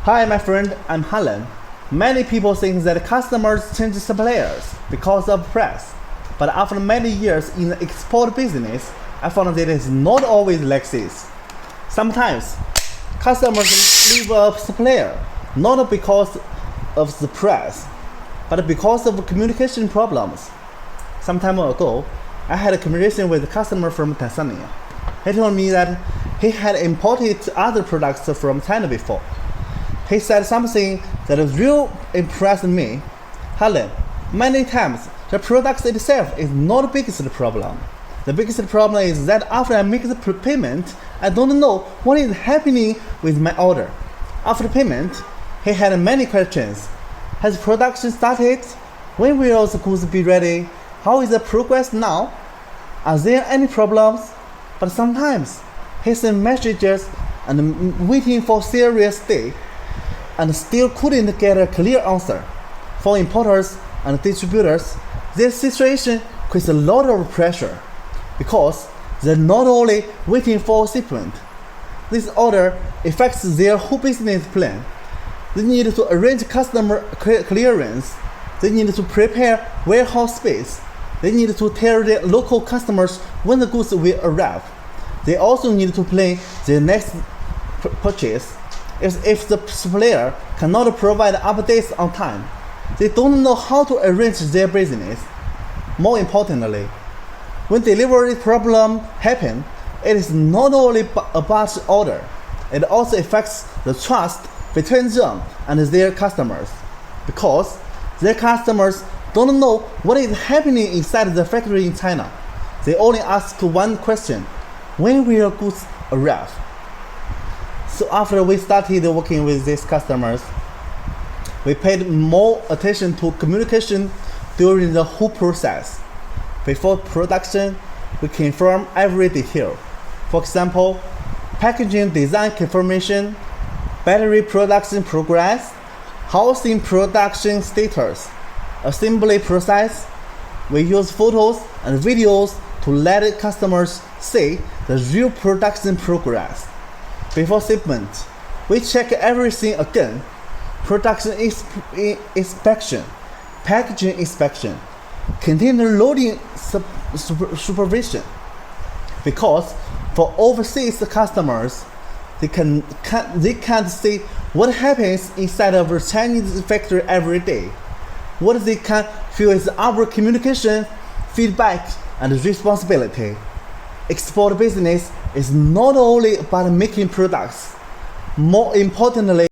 Hi, my friend, I'm Helen. Many people think that customers change suppliers because of price. But after many years in the export business, I found that it is not always like this. Sometimes, customers leave a supplier not because of the price, but because of communication problems. Some time ago, I had a conversation with a customer from Tanzania. He told me that he had imported other products from China before. He said something that really impressed me. Helen, many times the product itself is not the biggest problem. The biggest problem is that after I make the payment, I don't know what is happening with my order. After payment, he had many questions. Has production started? When will the goods be ready? How is the progress now? Are there any problems? But sometimes he sent messages and waiting for serious day and still couldn't get a clear answer. For importers and distributors, this situation creates a lot of pressure because they're not only waiting for shipment. This order affects their whole business plan. They need to arrange customer clearance. They need to prepare warehouse space. They need to tell their local customers when the goods will arrive. They also need to plan their next purchase. If the supplier cannot provide updates on time, they don't know how to arrange their business. More importantly, when delivery problem happens, it is not only about the order, it also affects the trust between them and their customers, because their customers don't know what is happening inside the factory in China. They only ask one question: when will goods arrive? So after we started working with these customers, we paid more attention to communication during the whole process. Before production, we confirm every detail. For example, packaging design confirmation, battery production progress, housing production status, assembly process. We use photos and videos to let customers see the real production progress. Before shipment, we check everything again: production inspection, packaging inspection, container loading supervision. Because for overseas customers, they can't see what happens inside of a Chinese factory every day. What they can feel is our communication, feedback, and responsibility. Export business is not only about making products. More importantly,